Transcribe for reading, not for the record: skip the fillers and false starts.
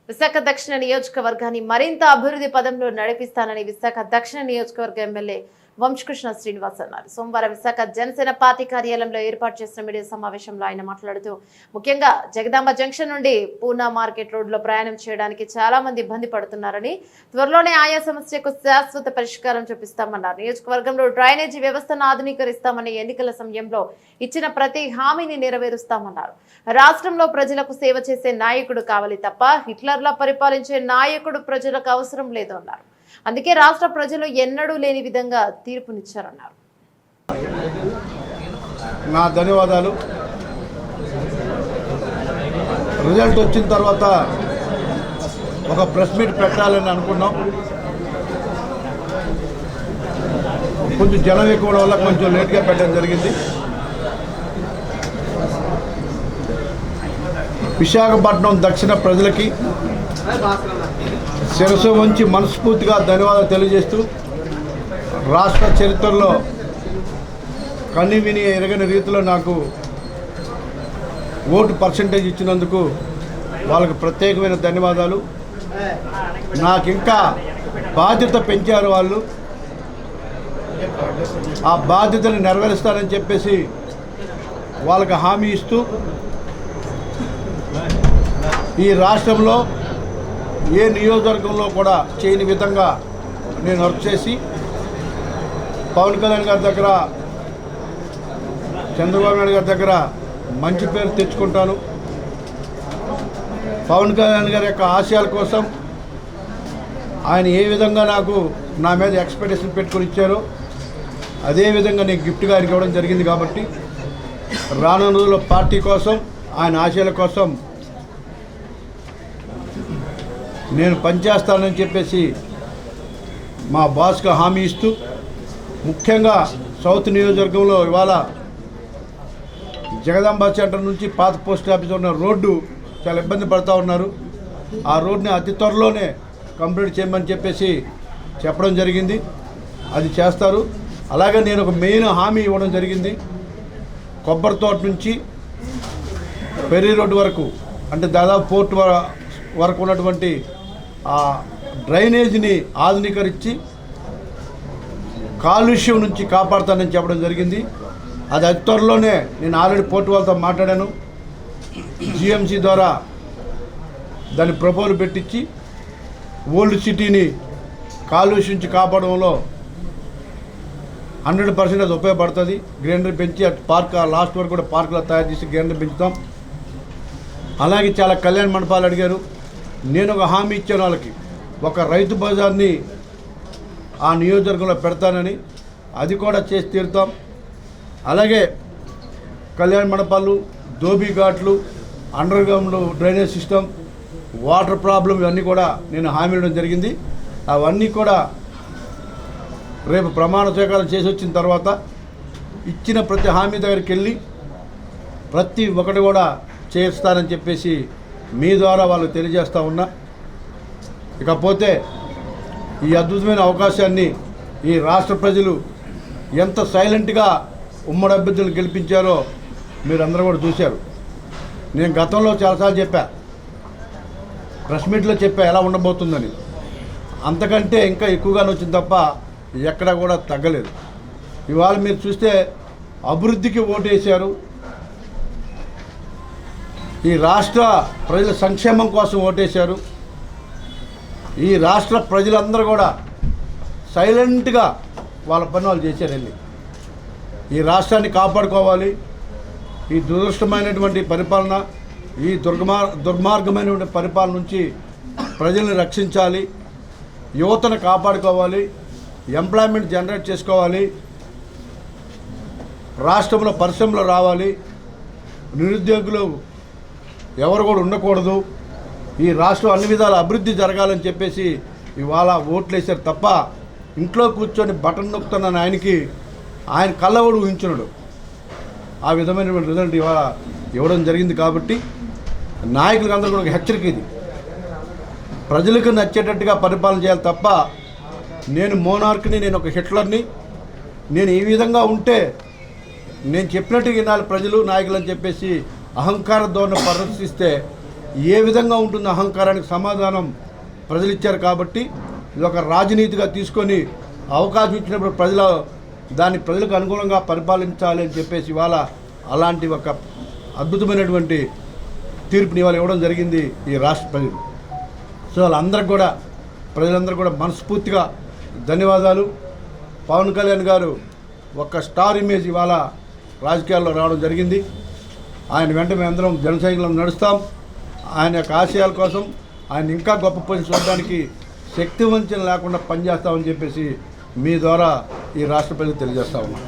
విశాఖ దక్షిణ నియోజకవర్గాన్ని మరింత అభివృద్ధి పదంలో నడిపిస్తానని విశాఖ దక్షిణ నియోజకవర్గ ఎమ్మెల్యే వంశకృష్ణ శ్రీనివాస్ అన్నారు. సోమవారం విశాఖ జనసేన పార్టీ కార్యాలయంలో ఏర్పాటు చేసిన మీడియా సమావేశంలో ఆయన మాట్లాడుతూ ముఖ్యంగా జగదాంబ జంక్షన్ నుండి పూనా మార్కెట్ రోడ్లో ప్రయాణం చేయడానికి చాలా మంది ఇబ్బంది పడుతున్నారని, త్వరలోనే ఆయా సమస్యకు శాశ్వత పరిష్కారం చూపిస్తామన్నారు. నియోజకవర్గంలో డ్రైనేజీ వ్యవస్థను ఆధునీకరిస్తామని ఎన్నికల సమయంలో ఇచ్చిన ప్రతి హామీని నెరవేరుస్తామన్నారు. రాష్ట్రంలో ప్రజలకు సేవ చేసే నాయకుడు కావాలి తప్ప హిట్లర్లా పరిపాలించే నాయకుడు ప్రజలకు అవసరం లేదు అన్నారు. అందుకే రాష్ట్ర ప్రజలు ఎన్నడూ లేని విధంగా తీర్పునిచ్చారన్నారు. నా ధన్యవాదాలు. రిజల్ట్ వచ్చిన తర్వాత ఒక ప్రెస్ మీట్ పెట్టాలని అనుకున్నాం. కొంచెం జనం ఎక్కువ వల్ల కొంచెం లేట్గా పెట్టడం జరిగింది. విశాఖపట్నం దక్షిణ ప్రజలకి శిరస్సు వంచి మనస్ఫూర్తిగా ధన్యవాదాలు తెలియజేస్తూ, రాష్ట్ర చరిత్రలో కన్ని విని ఎరగని రీతిలో నాకు ఓటు పర్సంటేజ్ ఇచ్చినందుకు వాళ్ళకి ప్రత్యేకమైన ధన్యవాదాలు. నాకు ఇంకా బాధ్యత పెంచారు వాళ్ళు. ఆ బాధ్యతను నెరవేరుస్తారని చెప్పేసి వాళ్ళకి హామీ ఇస్తూ, ఈ రాష్ట్రంలో ఏ నియోజకవర్గంలో కూడా చేయని విధంగా నేను వర్క్ చేసి పవన్ కళ్యాణ్ గారి దగ్గర, చంద్రబాబు నాయుడు గారి దగ్గర మంచి పేరు తెచ్చుకుంటాను. పవన్ కళ్యాణ్ గారి యొక్క ఆశయాల కోసం ఆయన ఏ విధంగా నాకు నా మీద ఎక్స్పెక్టేషన్ పెట్టుకొని ఇచ్చారో అదేవిధంగా నేను గిఫ్ట్గా ఆయనకి ఇవ్వడం జరిగింది. కాబట్టి రానున్న రోజుల్లో పార్టీ కోసం, ఆయన ఆశయాల కోసం నేను పనిచేస్తానని చెప్పేసి మా బాస్కి హామీ ఇస్తూ, ముఖ్యంగా సౌత్ నియోజకవర్గంలో ఇవాళ జగదాంబ సెంటర్ నుంచి పాత పోస్ట్ ఆఫీస్ ఉన్న రోడ్డు చాలా ఇబ్బంది పడుతూ ఉన్నారు. ఆ రోడ్ని అతి త్వరలోనే కంప్లీట్ చేయమని చెప్పేసి చెప్పడం జరిగింది. అది చేస్తారు. అలాగే నేను ఒక మెయిన్ హామీ ఇవ్వడం జరిగింది. కొబ్బరి తోట నుంచి పెర్రీ రోడ్డు వరకు, అంటే దాదాపు పోర్ట్ వరకు ఉన్నటువంటి ఆ డ్రైనేజీని ఆధునీకరించి కాలుష్యం నుంచి కాపాడుతానని చెప్పడం జరిగింది. అది అతి త్వరలోనే నేను ఆల్రెడీ పోర్టు వాళ్ళతో మాట్లాడాను. జిఎంసి ద్వారా దాని ప్రపోజల్ పెట్టించి ఓల్డ్ సిటీని కాలుష్యం నుంచి కాపాడడంలో 100% అది ఉపయోగపడుతుంది. గ్రీనరీ పెంచి అటు పార్క్ లాస్ట్ వరకు కూడా పార్కులో తయారు చేసి గ్రీనరీ పెంచుతాం. అలాగే చాలా కళ్యాణ మండపాలు అడిగారు. నేను ఒక హామీ ఇచ్చాను వాళ్ళకి, ఒక రైతు బజార్ని ఆ నియోజకవర్గంలో పెడతానని. అది కూడా చేసి తీరుతాం. అలాగే కళ్యాణ మండపాలు, దోబీ ఘాట్లు, under ground drainage system, water problem, ఇవన్నీ కూడా నేను హామీ ఇవ్వడం జరిగింది. అవన్నీ కూడా రేపు ప్రమాణ స్వీకారం చేసి వచ్చిన తర్వాత ఇచ్చిన ప్రతి హామీ దగ్గరికి వెళ్ళి ప్రతి ఒక్కటి కూడా చేస్తానని చెప్పేసి మీ ద్వారా వాళ్ళకి తెలియజేస్తూ ఉన్నా. ఇకపోతే ఈ అద్భుతమైన అవకాశాన్ని ఈ రాష్ట్ర ప్రజలు ఎంత సైలెంట్గా ఉమ్మడి అభ్యర్థులను గెలిపించారో మీరందరూ కూడా చూశారు. నేను గతంలో చాలాసార్లు చెప్పా, ప్రెస్ మీట్లో చెప్పా ఎలా ఉండబోతుందని. అంతకంటే ఇంకా ఎక్కువగానే వచ్చింది తప్ప ఎక్కడా కూడా తగ్గలేదు. ఇవాళ మీరు చూస్తే అభివృద్ధికి ఓటేశారు. ఈ రాష్ట్ర ప్రజల సంక్షేమం కోసం ఓటేశారు. ఈ రాష్ట్ర ప్రజలందరూ కూడా సైలెంట్గా వాళ్ళ పని వాళ్ళు చేశారు. వెళ్ళి ఈ రాష్ట్రాన్ని కాపాడుకోవాలి. ఈ దురదృష్టమైనటువంటి పరిపాలన, ఈ దుర్మార్గమైనటువంటి పరిపాలన నుంచి ప్రజల్ని రక్షించాలి, యువతను కాపాడుకోవాలి, ఎంప్లాయ్మెంట్ జనరేట్ చేసుకోవాలి, రాష్ట్రంలో పరిశ్రమలు రావాలి, నిరుద్యోగులు ఎవరు కూడా ఉండకూడదు, ఈ రాష్ట్రం అన్ని విధాల అభివృద్ధి జరగాలని చెప్పేసి ఇవాళ ఓట్లు వేశారు తప్ప ఇంట్లో కూర్చొని బటన్ నొక్కుతున్న ఆయనకి ఆయన కళ్ళవడు ఊహించున్నాడు. ఆ విధమైనటువంటి రిజల్ట్ ఇవాళ ఇవ్వడం జరిగింది. కాబట్టి నాయకులకు అందరూ కూడా ఒక హెచ్చరిక ఇది, ప్రజలకు నచ్చేటట్టుగా పరిపాలన చేయాలి తప్ప నేను మోనార్క్ని, నేను ఒక హిట్లర్ని, నేను ఈ విధంగా ఉంటే నేను చెప్పినట్టు వినాలి ప్రజలు నాయకులు అని చెప్పేసి అహంకార ధోరణి ప్రదర్శిస్తే ఏ విధంగా ఉంటుంది అహంకారానికి సమాధానం ప్రజలు ఇచ్చారు. కాబట్టి ఇది ఒక రాజనీతిగా తీసుకొని అవకాశం ఇచ్చినప్పుడు దాన్ని ప్రజలకు అనుగుణంగా పరిపాలించాలి అని చెప్పేసి ఇవాళ అలాంటి ఒక అద్భుతమైనటువంటి తీర్పుని ఇవాళ ఇవ్వడం జరిగింది ఈ రాష్ట్ర ప్రజలు. సో ప్రజలందరూ కూడా మనస్ఫూర్తిగా ధన్యవాదాలు. పవన్ కళ్యాణ్ గారు ఒక స్టార్ ఇమేజ్ ఇవాళ రాజకీయాల్లో రావడం జరిగింది. ఆయన వెంట మేమందరం జన సైనికులను నడుస్తాం. ఆయన యొక్క ఆశయాల కోసం ఆయన ఇంకా గొప్ప పొజిషన్ చూడడానికి శక్తి వంచన లేకుండా పనిచేస్తామని చెప్పేసి మీ ద్వారా ఈ రాష్ట్ర ప్రజలకు తెలియజేస్తా ఉన్నాం.